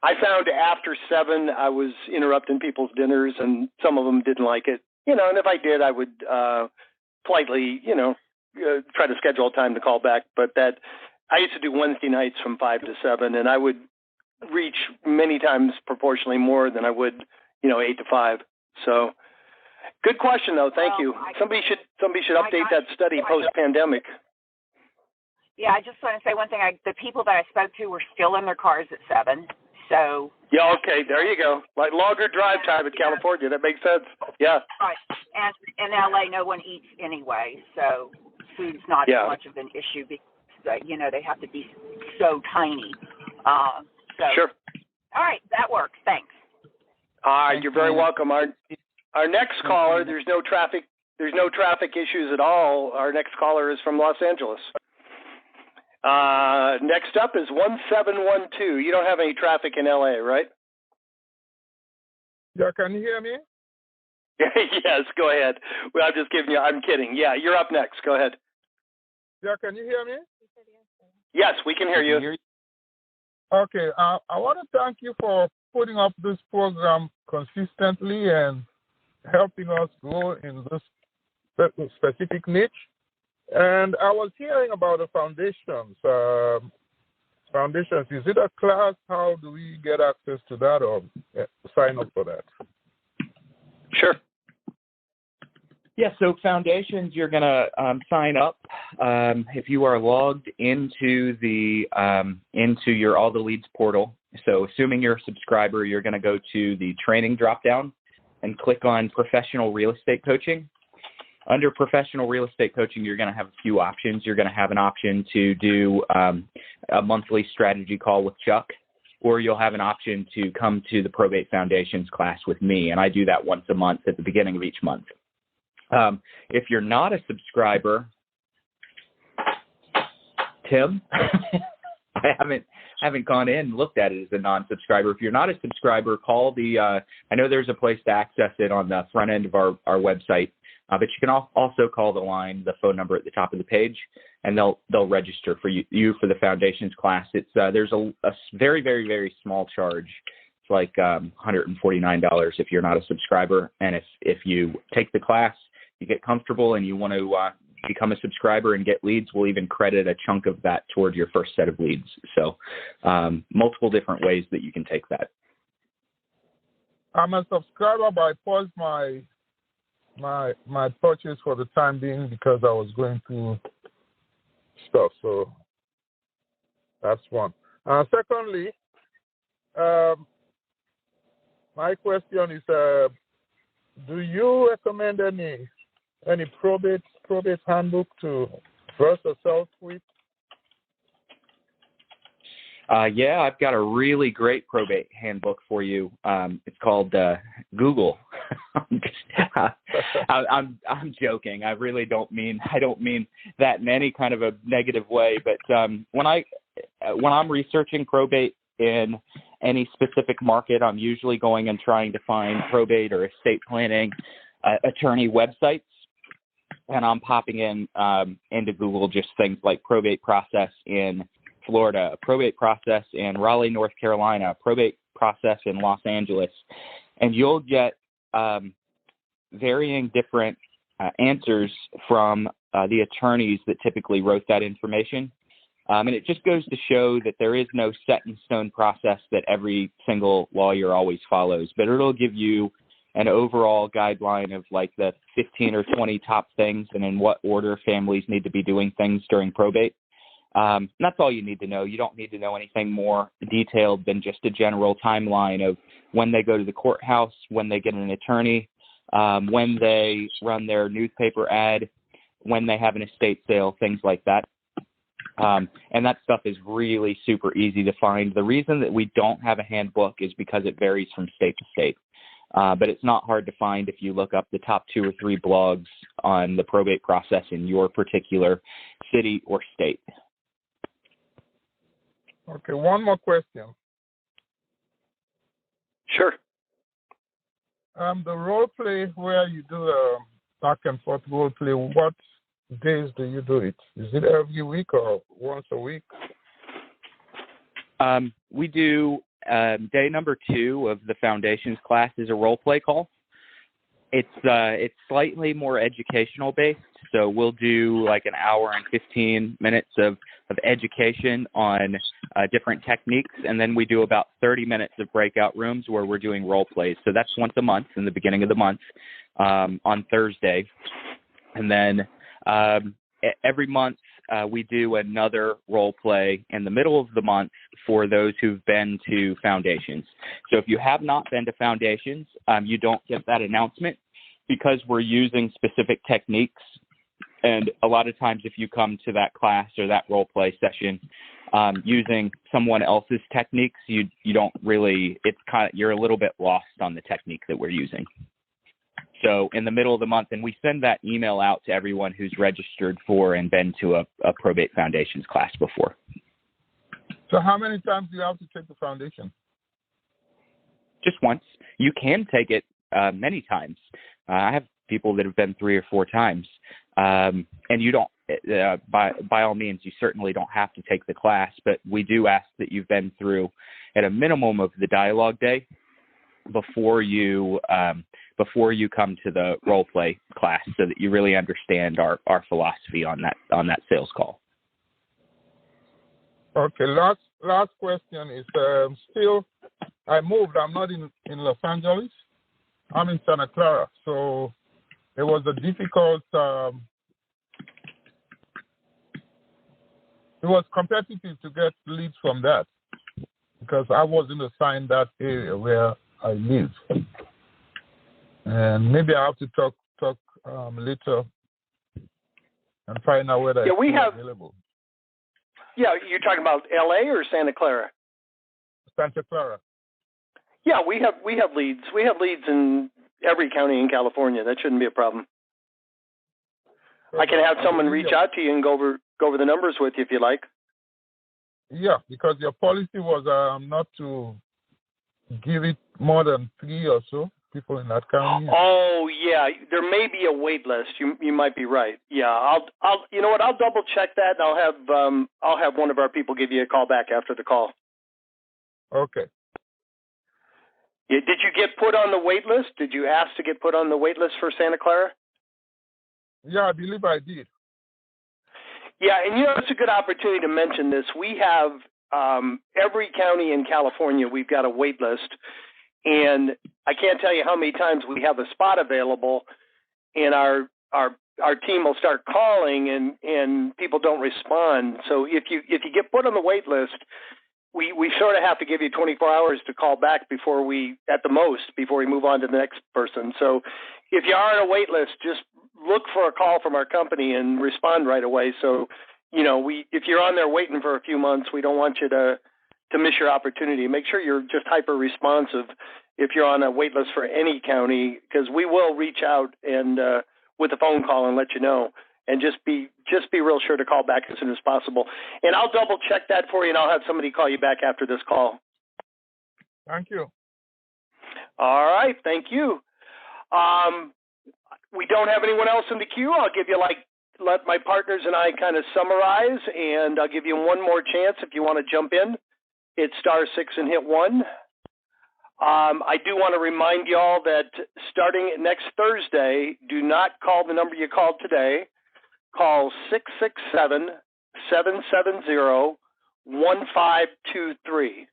I found after 7, I was interrupting people's dinners, and some of them didn't like it. And if I did, I would politely, try to schedule a time to call back. But that I used to do Wednesday nights from 5 to 7, and I would reach many times proportionally more than I would, 8 to 5. So good question, though. Thank you. Somebody should update that study post-pandemic. Yeah, I just want to say one thing. The people that I spoke to were still in their cars at 7. So yeah, okay, there you go. Like longer drive time in California. That makes sense. Yeah. Right. And in LA, no one eats anyway, so food's not as much of an issue because they have to be so tiny. Sure. All right, that works. Thanks. All right, you're very welcome. Our next caller, there's no traffic issues at all. Our next caller is from Los Angeles. Next up is 1712. You don't have any traffic in LA, right? Yeah, can you hear me? Yes, go ahead. Well, I'm kidding. Yeah, you're up next. Go ahead. Yeah, can you hear me? Yes, we can hear you. Okay, I want to thank you for putting up this program consistently and helping us grow in this specific niche. And I was hearing about the foundations. Is it a class? How do we get access to that or sign up for that? Sure. Yeah, so foundations, you're going to sign up if you are logged into your All the Leads portal. So assuming you're a subscriber, you're going to go to the training dropdown and click on Professional Real Estate Coaching. Under Professional Real Estate Coaching, you're going to have a few options. You're going to have an option to do a monthly strategy call with Chuck, or you'll have an option to come to the Probate Foundations class with me, and I do that once a month at the beginning of each month. If you're not a subscriber, Tim, I haven't gone in and looked at it as a non-subscriber. If you're not a subscriber, call the, I know there's a place to access it on the front end of our website, but you can also call the phone number at the top of the page, and they'll register for you for the Foundations class. It's there's a very, very, very small charge. It's like $149 if you're not a subscriber, and if you take the class, you get comfortable, and you want to become a subscriber and get leads, we'll even credit a chunk of that toward your first set of leads. So multiple different ways that you can take that. I'm a subscriber, but I paused my purchase for the time being because I was going through stuff. So that's one. Secondly, my question is, do you recommend any probate handbook to brush yourself with? Yeah, I've got a really great probate handbook for you. It's called Google. I'm joking. I really don't mean that in any kind of a negative way. But when I'm researching probate in any specific market, I'm usually going and trying to find probate or estate planning attorney websites, and I'm popping in into Google just things like probate process in Florida, probate process in Raleigh, North Carolina, probate process in Los Angeles, and you'll get varying different answers from the attorneys that typically wrote that information. And it just goes to show that there is no set in stone process that every single lawyer always follows, but it'll give you an overall guideline of like the 15 or 20 top things and in what order families need to be doing things during probate. That's all you need to know. You don't need to know anything more detailed than just a general timeline of when they go to the courthouse, when they get an attorney, when they run their newspaper ad, when they have an estate sale, things like that. And that stuff is really super easy to find. The reason that we don't have a handbook is because it varies from state to state. But it's not hard to find if you look up the top 2 or 3 blogs on the probate process in your particular city or state. Okay, one more question. Sure. The role play where you do a back and forth role play, what days do you do it? Is it every week or once a week? We do day number 2 of the Foundations class is a role play call. It's slightly more educational based, so we'll do like an hour and 15 minutes of education on different techniques, and then we do about 30 minutes of breakout rooms where we're doing role plays. So that's once a month in the beginning of the month on Thursday, and then every month we do another role play in the middle of the month for those who've been to Foundations. So if you have not been to Foundations, you don't get that announcement because we're using specific techniques. And a lot of times if you come to that class or that role play session using someone else's techniques, you don't really, you're a little bit lost on the technique that we're using. So in the middle of the month, and we send that email out to everyone who's registered for and been to a Probate Foundations class before. So how many times do you have to take the foundation? Just once. You can take it many times. I have people that have been 3 or 4 times. And you don't, by all means, you certainly don't have to take the class, but we do ask that you've been through at a minimum of the dialogue day before you come to the role play class, so that you really understand our philosophy on that sales call. Okay, last question is still I moved. I'm not in Los Angeles. I'm in Santa Clara, so it was a difficult. It was competitive to get leads from that because I wasn't assigned that area where I live. And maybe I have to talk later and find out whether it's available. Yeah, you're talking about L.A. or Santa Clara? Santa Clara. Yeah, we have leads. We have leads in every county in California. That shouldn't be a problem. I can have someone reach out to you and go over the numbers with you if you like. Yeah, because your policy was not to give it more than 3 or so people in that county. Oh yeah, there may be a wait list. You might be right. Yeah, I'll you know what? I'll double check that, and I'll have one of our people give you a call back after the call. Okay. Yeah, did you get put on the wait list? Did you ask to get put on the wait list for Santa Clara? Yeah, I believe I did. Yeah, and you know, it's a good opportunity to mention this. We have every county in California, we've got a wait list, and I can't tell you how many times we have a spot available, and our team will start calling, and people don't respond. So if you get put on the wait list, we sort of have to give you 24 hours to call back before we move on to the next person. So if you are on a wait list, just look for a call from our company and respond right away. So, you know, if you're on there waiting for a few months, we don't want you to miss your opportunity. Make sure you're just hyper responsive if you're on a wait list for any county, because we will reach out and with a phone call and let you know. And just be real sure to call back as soon as possible. And I'll double check that for you, and I'll have somebody call you back after this call. Thank you. All right, thank you. We don't have anyone else in the queue. I'll give you let my partners and I kind of summarize, and I'll give you one more chance if you want to jump in. It's *6 and hit 1. I do want to remind you all that starting next Thursday, do not call the number you called today. Call 667-770-1523.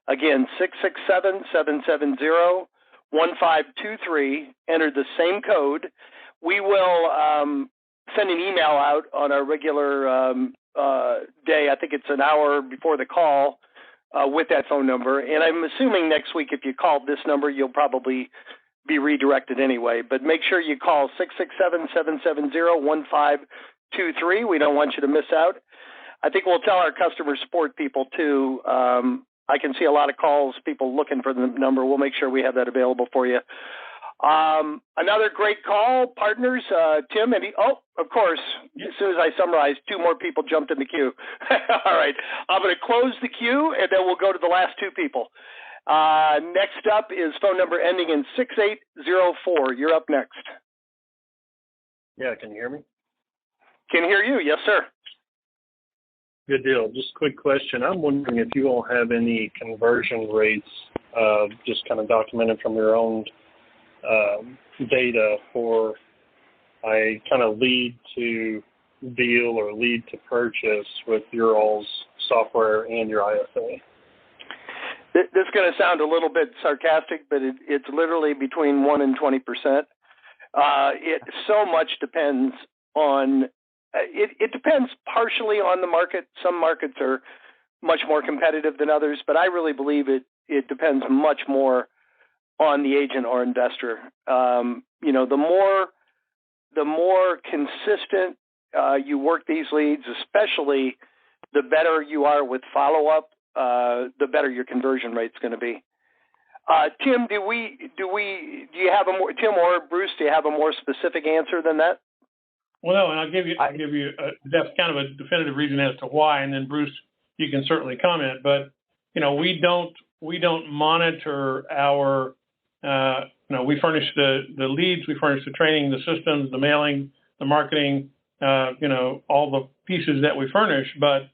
Again, 667-770-1523. Enter the same code. We will send an email out on our regular day. I think it's an hour before the call with that phone number. And I'm assuming next week if you called this number, you'll probably be redirected anyway, but make sure you call 667-770-1523. We don't want you to miss out. I think we'll tell our customer support people too. I can see a lot of calls, people looking for the number. We'll make sure we have that available for you. Another great call, partners, Tim, of course, as soon as I summarize, 2 more people jumped in the queue. All right, I'm going to close the queue, and then we'll go to the last 2 people. Next up is phone number ending in 6804. You're up next. Yeah, can you hear me? Can hear you. Yes, sir. Good deal. Just a quick question. I'm wondering if you all have any conversion rates, just kind of documented from your own data for a kind of lead to deal or lead to purchase with your all's software and your ISA. This is going to sound a little bit sarcastic, but it's literally between 1% and 20%. It so much depends on it depends partially on the market. Some markets are much more competitive than others, but I really believe it depends much more on the agent or investor. You know, the more consistent you work these leads, especially the better you are with follow-up, the better your conversion rate's going to be. Tim, do you have Tim or Bruce, do you have a more specific answer than that? Well, and I'll give you that's kind of a definitive reason as to why, and then Bruce, you can certainly comment. But you know, we don't monitor our we furnish the leads, we furnish the training, the systems, the mailing, the marketing, all the pieces that we furnish, but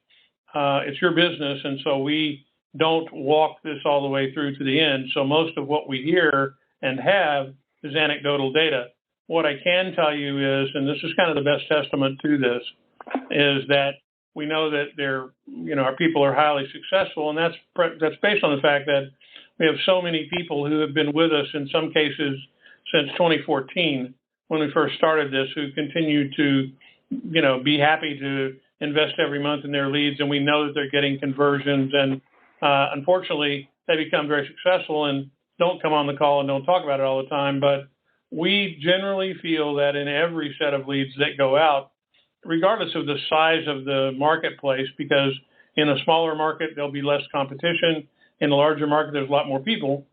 it's your business, and so we don't walk this all the way through to the end. So most of what we hear and have is anecdotal data. What I can tell you is, and this is kind of the best testament to this, is that we know that our people are highly successful, and that's based on the fact that we have so many people who have been with us in some cases since 2014 when we first started this, who continue to, be happy to invest every month in their leads, and we know that they're getting conversions. And unfortunately, they become very successful and don't come on the call and don't talk about it all the time. But we generally feel that in every set of leads that go out, regardless of the size of the marketplace, because in a smaller market, there'll be less competition. in the larger market, there's a lot more people.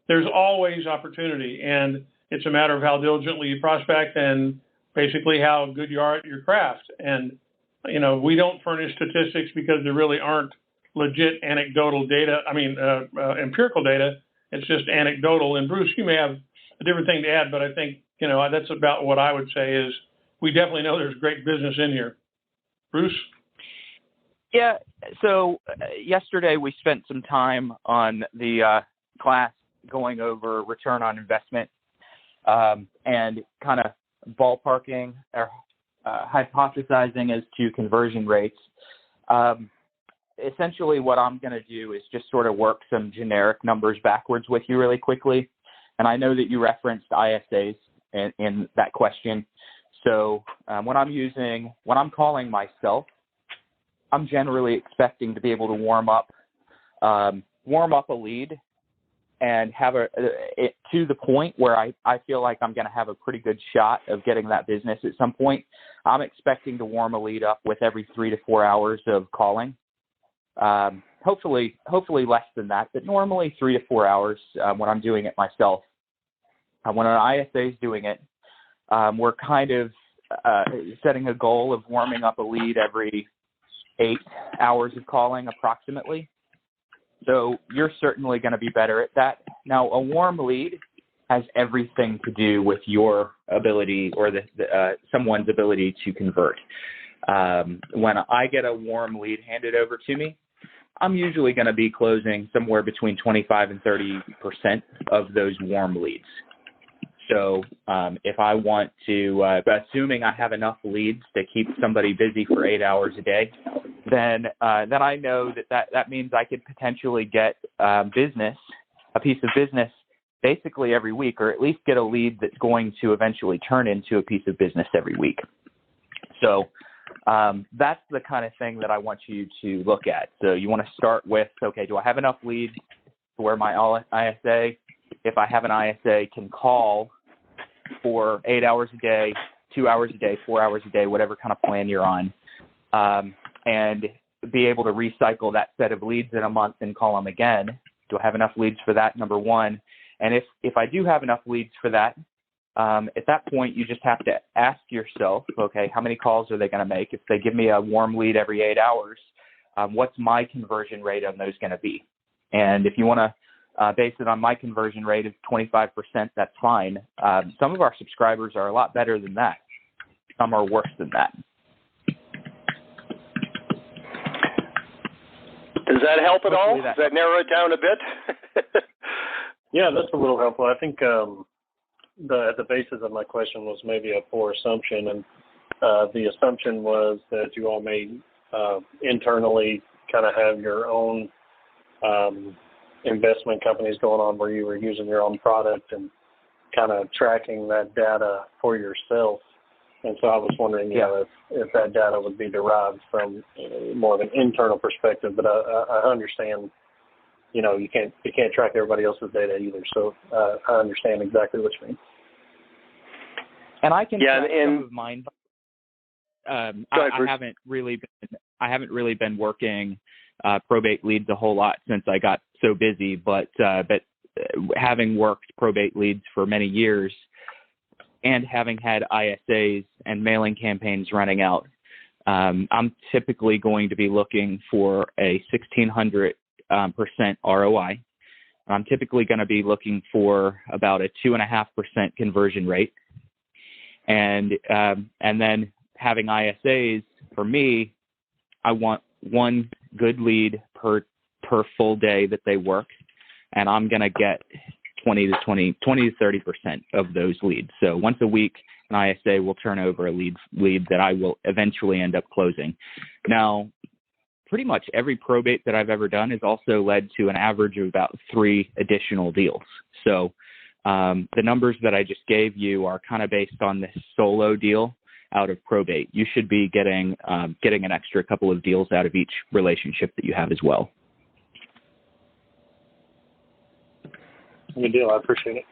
There's always opportunity, and it's a matter of how diligently you prospect and basically how good you are at your craft. And, we don't furnish statistics because there really aren't legit anecdotal data. Empirical data. It's just anecdotal. And Bruce, you may have a different thing to add, but I think, that's about what I would say is we definitely know there's great business in here. Bruce? Yeah. So yesterday we spent some time on the class going over return on investment and kind of ballparking or hypothesizing as to conversion rates. Essentially what I'm going to do is just sort of work some generic numbers backwards with you really quickly. And I know that you referenced ISAs in that question. So when I'm calling myself, I'm generally expecting to be able to warm up a lead and have it to the point where I feel like I'm going to have a pretty good shot of getting that business at some point. I'm expecting to warm a lead up with every 3 to 4 hours of calling. Hopefully less than that, but normally 3 to 4 hours when I'm doing it myself. When an ISA is doing it, we're kind of setting a goal of warming up a lead every 8 hours of calling approximately. So you're certainly going to be better at that. Now, a warm lead has everything to do with your ability or someone's ability to convert. When I get a warm lead handed over to me, I'm usually going to be closing somewhere between 25 and 30% of those warm leads. So if I want to, assuming I have enough leads to keep somebody busy for 8 hours a day, then I know that means I could potentially get a piece of business basically every week, or at least get a lead that's going to eventually turn into a piece of business every week. So that's the kind of thing that I want you to look at. So you want to start with, okay, do I have enough leads to where my ISA, if I have an ISA, can call for 8 hours a day, 2 hours a day, 4 hours a day, whatever kind of plan you're on, and be able to recycle that set of leads in a month and call them again. Do I have enough leads for that, number one? And if I do have enough leads for that, at that point, you just have to ask yourself, okay, how many calls are they going to make? If they give me a warm lead every 8 hours, what's my conversion rate on those going to be? And if you want to base it on my conversion rate of 25%, that's fine. Some of our subscribers are a lot better than that. Some are worse than that. Does that help at all? Does that narrow it down a bit? Yeah, that's a little helpful. I think the basis of my question was maybe a poor assumption, and the assumption was that you all may internally kind of have your own investment companies going on where you were using your own product and kind of tracking that data for yourself. And so I was wondering, if that data would be derived from more of an internal perspective. But I understand, you can't track everybody else's data either. So I understand exactly what you mean. And I can track some of mine. I haven't really been working probate leads a whole lot since I got so busy. But having worked probate leads for many years, and having had ISAs and mailing campaigns running out, I'm typically going to be looking for a 1,600% ROI. I'm typically going to be looking for about a 2.5% conversion rate. And then having ISAs, for me, I want one good lead per full day that they work, and I'm going to get 20 to 30% of those leads. So once a week, an ISA will turn over a lead that I will eventually end up closing. Now, pretty much every probate that I've ever done has also led to an average of about 3 additional deals. So the numbers that I just gave you are kind of based on this solo deal out of probate. You should be getting an extra couple of deals out of each relationship that you have as well. Good deal. I appreciate it.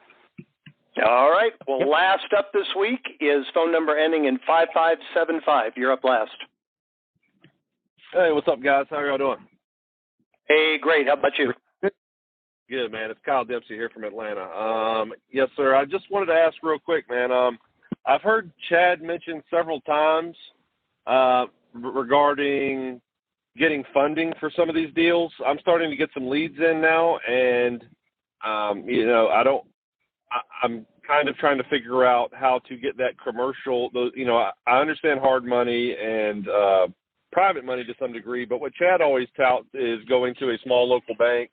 All right. Well, last up this week is phone number ending in 5575. You're up last. Hey, what's up, guys? How are y'all doing? Hey, great. How about you? Good, man. It's Kyle Dempsey here from Atlanta. Yes, sir. I just wanted to ask real quick, man. I've heard Chad mention several times regarding getting funding for some of these deals. I'm starting to get some leads in now, and I'm kind of trying to figure out how to get that commercial. I understand hard money and private money to some degree, but what Chad always touts is going to a small local bank,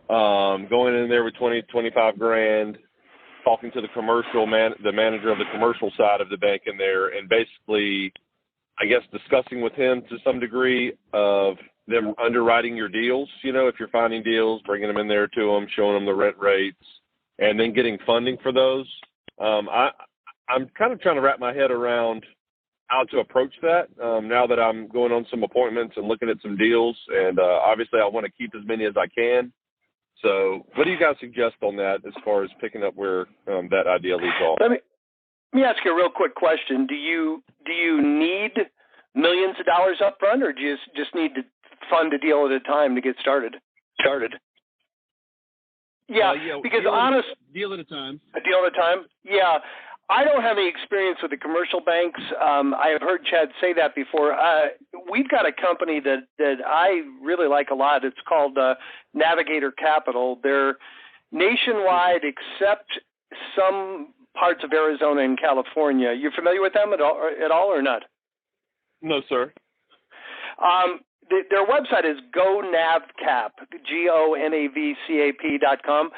going in there with 20, 25 grand, talking to the the manager of the commercial side of the bank in there, and basically, I guess, discussing with him to some degree of them underwriting your deals. If you're finding deals, bringing them in there to them, showing them the rent rates, and then getting funding for those. I'm kind of trying to wrap my head around how to approach that now that I'm going on some appointments and looking at some deals, and obviously I want to keep as many as I can. So what do you guys suggest on that as far as picking up where that idea leads off? Let me ask you a real quick question. Do you need millions of dollars up front, or do you just need to fund a deal at a time to get started? Yeah, because deal at a time. A deal at a time? Yeah. I don't have any experience with the commercial banks. I have heard Chad say that before. We've got a company that I really like a lot. It's called Navigator Capital. They're nationwide except some parts of Arizona and California. You familiar with them at all or not? No, sir. Their website is GoNavCap, GONAVCAP.com.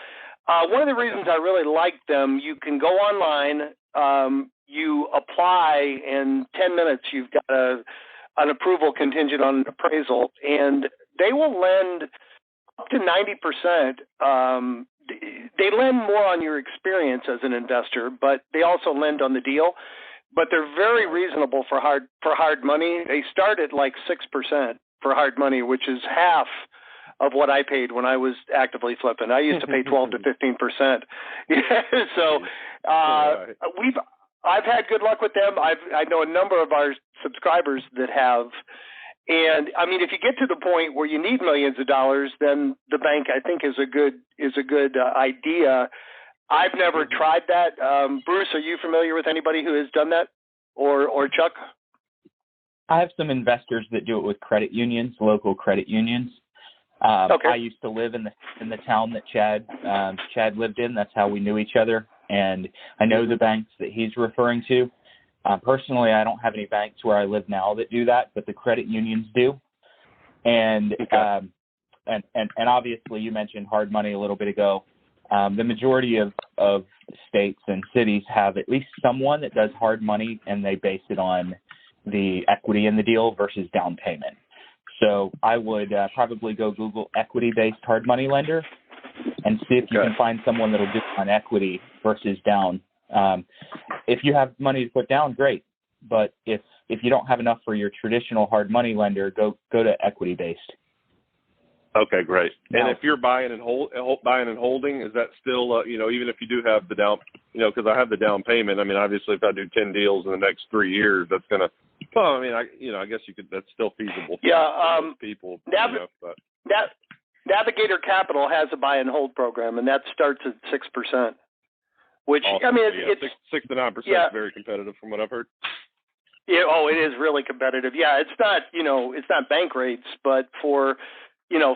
One of the reasons I really like them, you can go online, you apply, in 10 minutes you've got an approval contingent on appraisal, and they will lend up to 90%. They lend more on your experience as an investor, but they also lend on the deal. But they're very reasonable for hard money. They start at like 6% for hard money, which is half of what I paid when I was actively flipping. I used to pay 12 to 15%. So I've had good luck with them. I know a number of our subscribers that have. And I mean, if you get to the point where you need millions of dollars, then the bank, I think, is a good idea. I've never tried that. Bruce, are you familiar with anybody who has done that, or Chuck? I have some investors that do it with credit unions, local credit unions. Okay. I used to live in the town that Chad lived in. That's how we knew each other, and I know the banks that he's referring to. Personally, I don't have any banks where I live now that do that, but the credit unions do. And and obviously, you mentioned hard money a little bit ago. The majority of states and cities have at least someone that does hard money, and they base it on the equity in the deal versus down payment. So I would probably go Google equity-based hard money lender and see if you can find someone that will do it on equity versus down. If you have money to put down, great. But if you don't have enough for your traditional hard money lender, go to equity-based. Okay, great. Now, and if you're buying and holding, is that still even if you do have the down, because I have the down payment. I mean, obviously, if I do 10 deals in the next 3 years, that's gonna. Well, I mean, I guess you could. That's still feasible. For most people. Navigator Capital has a buy and hold program, and that starts at 6%. Which awesome. I mean, it's 6 to 9% is very competitive from what I've heard. Yeah. Oh, it is really competitive. Yeah, it's not bank rates, but for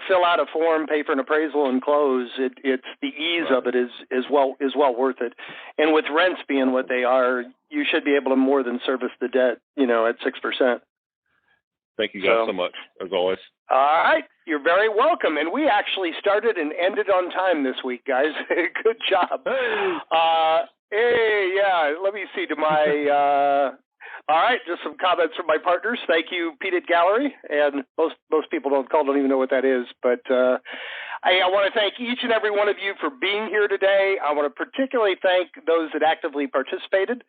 fill out a form, pay for an appraisal, and close. It's the ease of it is well worth it. And with rents being what they are, you should be able to more than service the debt. At 6%. Thank you guys so much, as always. All right, you're very welcome. And we actually started and ended on time this week, guys. Good job. Hey, yeah. Let me see. All right, just some comments from my partners. Thank you, Pete at Gallery, and most people don't even know what that is. But I want to thank each and every one of you for being here today. I want to particularly thank those that actively participated,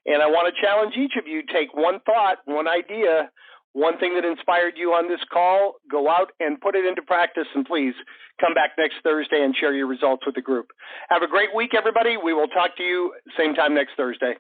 and I want to challenge each of you, take one thought, one idea, one thing that inspired you on this call, go out and put it into practice, and please come back next Thursday and share your results with the group. Have a great week, everybody. We will talk to you same time next Thursday.